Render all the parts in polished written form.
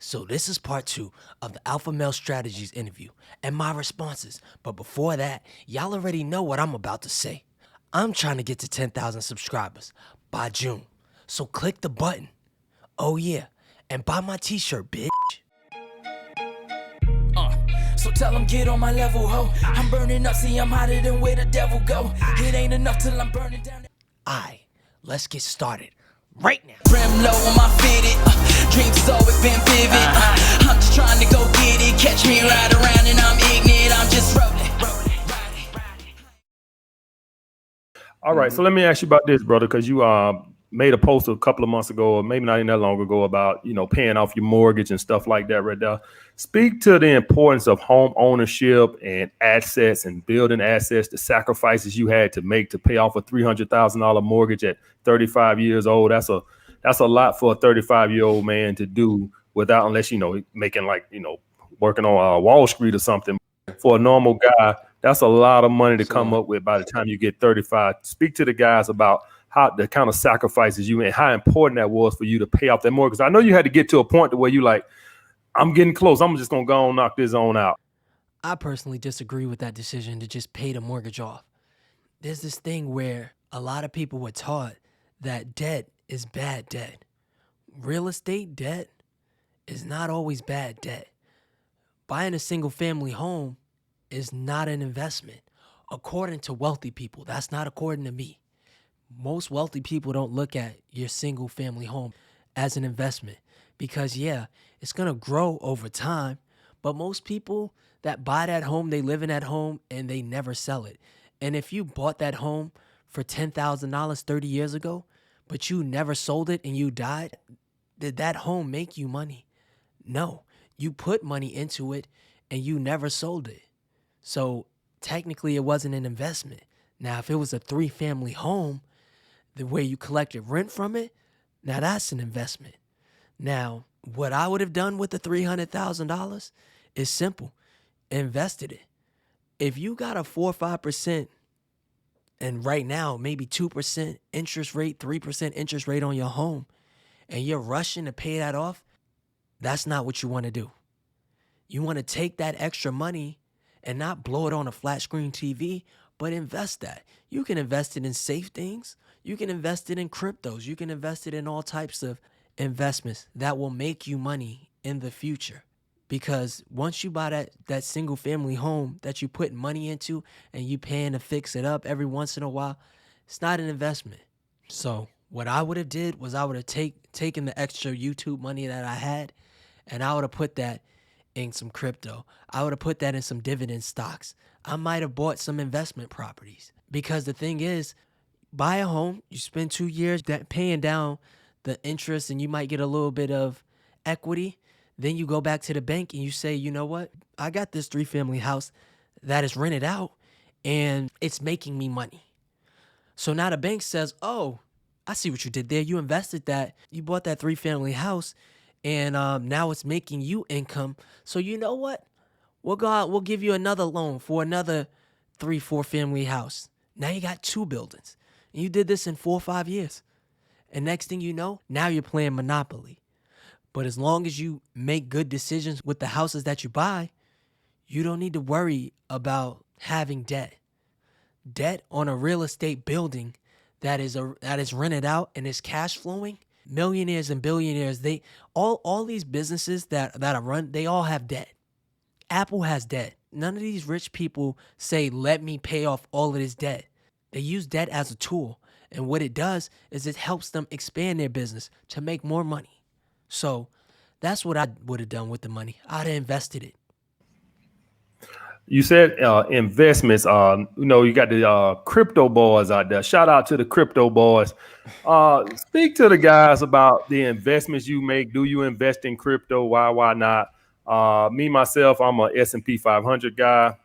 So this is part 2 of the Alpha Male Strategies interview and my responses. But before that, y'all already know what I'm about to say. I'm trying to get to 10,000 subscribers by June. So click the button. Oh yeah, and buy my t-shirt, bitch. So tell them get on my level, ho. I'm burning up, see I'm hotter than where the devil go. It ain't enough till I'm burning down. Aight, let's get started right now. Brim low on my fitted, dreams always been vivid. I'm just trying to go get it, catch me right around and I'm ignorant. I'm just rolling. All right, so let me ask you about this, brother, because you made a post a couple of months ago, or maybe not even that long ago, about paying off your mortgage and stuff like that. Right there, speak to the importance of home ownership and assets and building assets, the sacrifices you had to make to pay off a $300,000 mortgage at 35 years old. That's a lot for a 35-year-old man to do without, unless making working on Wall Street or something. For a normal guy, that's a lot of money to come up with by the time you get 35. Speak to the guys about how the kind of sacrifices you made, how important that was for you to pay off that mortgage. I know you had to get to a point to where you like, I'm getting close. I'm just going to go and knock this on out. I personally disagree with that decision to just pay the mortgage off. There's this thing where a lot of people were taught that debt is bad debt. Real estate debt is not always bad debt. Buying a single family home is not an investment. According to wealthy people, that's not according to me. Most wealthy people don't look at your single family home as an investment because, yeah, it's going to grow over time. But most people that buy that home, they live in that home and they never sell it. And if you bought that home for $10,000 30 years ago, but you never sold it and you died, did that home make you money? No, you put money into it and you never sold it. So technically it wasn't an investment. Now, if it was a 3-family home, the way you collected rent from it, now that's an investment. Now, what I would have done with the $300,000 is simple. Invested it. If you got a 4 or 5%, and right now maybe 2% interest rate, 3% interest rate on your home, and you're rushing to pay that off, that's not what you want to do. You want to take that extra money and not blow it on a flat screen TV, but invest that. You can invest it in safe things. You can invest it in cryptos. You can invest it in all types of investments that will make you money in the future. Because once you buy that single family home that you put money into and you paying to fix it up every once in a while, it's not an investment. So what I would have did was I would have taken the extra YouTube money that I had and I would have put that in some crypto. I would have put that in some dividend stocks. I might have bought some investment properties. Because the thing is, buy a home, you spend 2 years paying down the interest and you might get a little bit of equity. Then you go back to the bank and you say, you know what? I got this 3-family house that is rented out and it's making me money. So now the bank says, oh, I see what you did there. You invested that. You bought that 3-family house and now it's making you income. So you know what? We'll give you another loan for another 3-4 family house. Now you got 2 buildings. And you did this in 4 or 5 years. And next thing you know, now you're playing Monopoly. But as long as you make good decisions with the houses that you buy, you don't need to worry about having debt. Debt on a real estate building that is rented out and is cash flowing. Millionaires and billionaires, all these businesses that are run, they all have debt. Apple has debt. None of these rich people say, let me pay off all of this debt. They use debt as a tool. And what it does is it helps them expand their business to make more money. So that's what I would have done with the money. I'd have invested it. You said investments. You got the crypto boys out there. Shout out to the crypto boys. Speak to the guys about the investments you make. Do you invest in crypto? Why not? Myself, I'm a S&P 500 guy.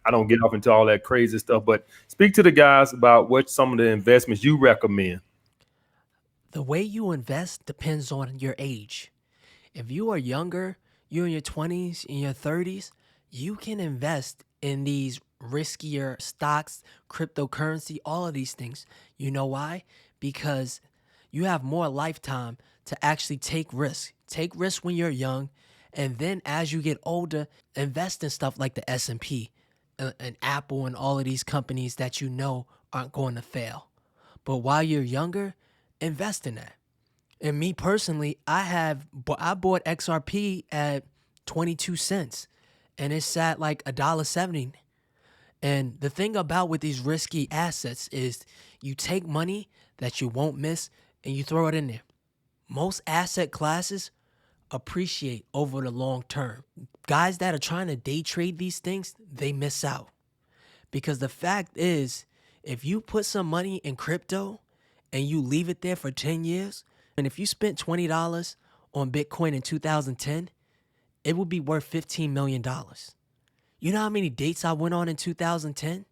I don't get off into all that crazy stuff, but speak to the guys about what some of the investments you recommend. The way you invest depends on your age. If you are younger, you're in your 20s, in your 30s, you can invest in these riskier stocks, cryptocurrency, all of these things. You know why? Because You have more lifetime to actually take risks. Take risks when you're young, and then as you get older, invest in stuff like the S&P, and Apple, and all of these companies that you know aren't going to fail. But while you're younger, invest in that. And me personally, I bought XRP at 22 cents, and it sat like $1.70. And the thing about with these risky assets is you take money that you won't miss and you throw it in there. Most asset classes appreciate over the long term. Guys that are trying to day trade these things, they miss out. Because the fact is, if you put some money in crypto and you leave it there for 10 years, and if you spent $20 on Bitcoin in 2010, it would be worth $15 million. You know how many dates I went on in 2010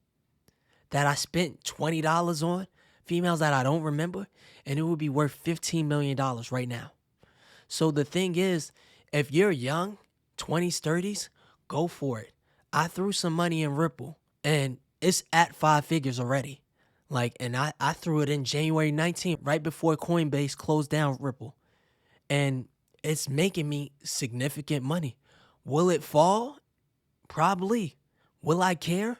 that I spent $20 on? Females that I don't remember, and it would be worth $15 million right now. So the thing is, if you're young, 20s, 30s, go for it. I threw some money in Ripple, and it's at 5 figures already. And I threw it in January 19th, right before Coinbase closed down Ripple. And it's making me significant money. Will it fall? Probably. Will I care?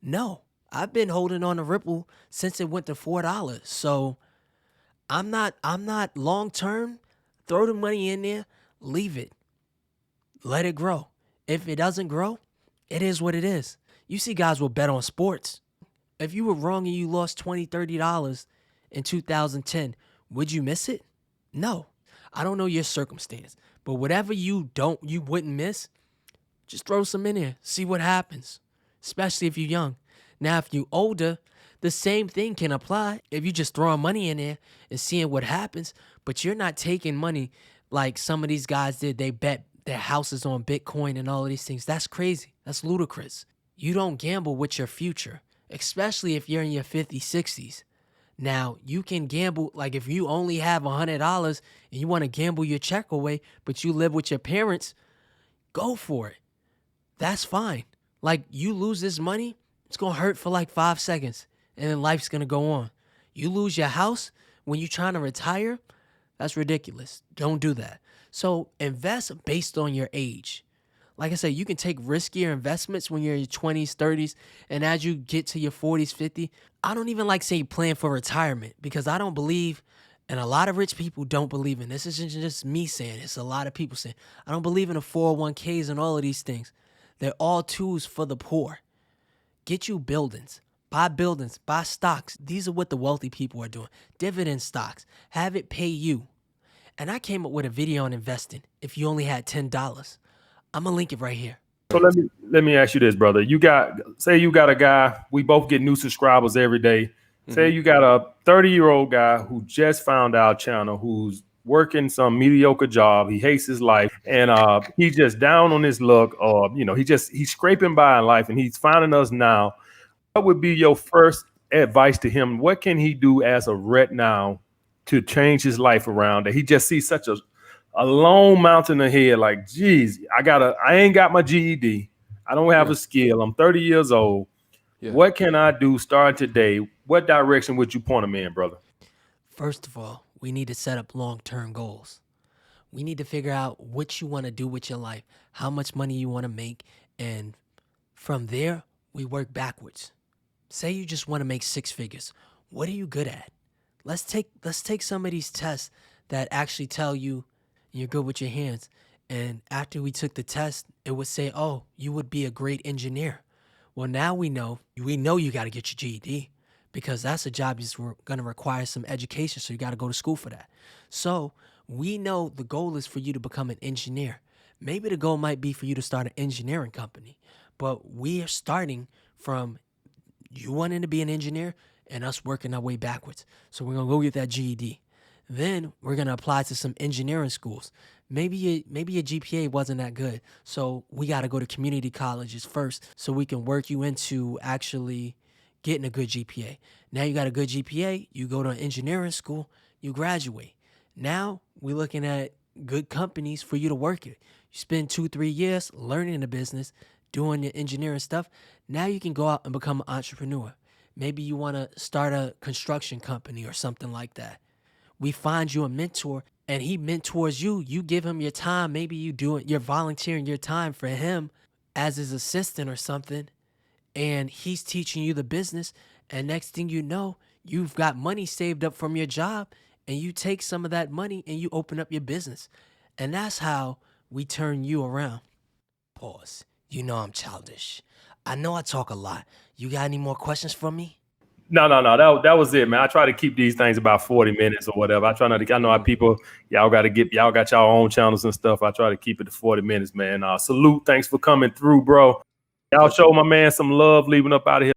No. I've been holding on to Ripple since it went to $4. So I'm not long term. Throw the money in there, leave it. Let it grow. If it doesn't grow, it is what it is. You see guys will bet on sports. If you were wrong and you lost $20, $30 in 2010, would you miss it? No. I don't know your circumstance, but whatever you wouldn't miss, just throw some in there. See what happens, especially if you're young. Now, if you're older, the same thing can apply. If you just throwing money in there and seeing what happens, but you're not taking money like some of these guys did. They bet their houses on Bitcoin and all of these things. That's crazy. That's ludicrous. You don't gamble with your future, especially if you're in your 50s, 60s. Now, you can gamble, like if you only have $100 and you want to gamble your check away, but you live with your parents, go for it. That's fine. Like, you lose this money, it's going to hurt for like 5 seconds, and then life's going to go on. You lose your house when you're trying to retire, that's ridiculous. Don't do that. So invest based on your age. Like I said, you can take riskier investments when you're in your 20s, 30s, and as you get to your 40s, 50s, I don't even like saying plan for retirement because I don't believe, and a lot of rich people don't believe in this. Isn't just me saying it. It's a lot of people saying, I don't believe in the 401ks and all of these things. They're all tools for the poor. Get you buildings, buy stocks. These are what the wealthy people are doing. Dividend stocks, have it pay you. And I came up with a video on investing if you only had $10. I'm gonna link it right here. So let me ask you this, brother. Say you got a guy, we both get new subscribers every day. Say you got a 30-year-old guy who just found our channel, who's working some mediocre job. He hates his life, and he's just down on his luck, or he's scraping by in life, and he's finding us now. What would be your first advice to him? What can he do as a ret now to change his life around? That he just sees such a long mountain ahead. Like, geez, I ain't got my GED. I don't have a skill. I'm 30 years old. Yeah. What can I do starting today? What direction would you point him in, brother? First of all, we need to set up long-term goals. We need to figure out what you want to do with your life, how much money you want to make, and from there, we work backwards. Say you just want to make 6 figures. What are you good at? Let's take some of these tests that actually tell you you're good with your hands. And after we took the test, it would say, oh, you would be a great engineer. Well, now we know you got to get your GED because that's a job that's going to require some education. So you got to go to school for that. So we know the goal is for you to become an engineer. Maybe the goal might be for you to start an engineering company, but we are starting from you wanting to be an engineer and us working our way backwards. So we're going to go get that GED. Then we're going to apply to some engineering schools. Maybe your GPA wasn't that good. So we got to go to community colleges first so we can work you into actually getting a good GPA. Now you got a good GPA, you go to an engineering school, you graduate. Now we're looking at good companies for you to work at. You spend 2-3 years learning the business, doing your engineering stuff. Now you can go out and become an entrepreneur. Maybe you want to start a construction company or something like that. we find you a mentor and he mentors you. You give him your time. Maybe you're volunteering your time for him as his assistant or something. And he's teaching you the business. And next thing you know, you've got money saved up from your job and you take some of that money and you open up your business. And that's how we turn you around. Pause. You know I'm childish. I know I talk a lot. You got any more questions for me? No. That was it, man. I try to keep these things about 40 minutes or whatever. I try not to. I know how people. Y'all got y'all own channels and stuff. I try to keep it to 40 minutes, man. Salute. Thanks for coming through, bro. Y'all show my man some love leaving up out of here.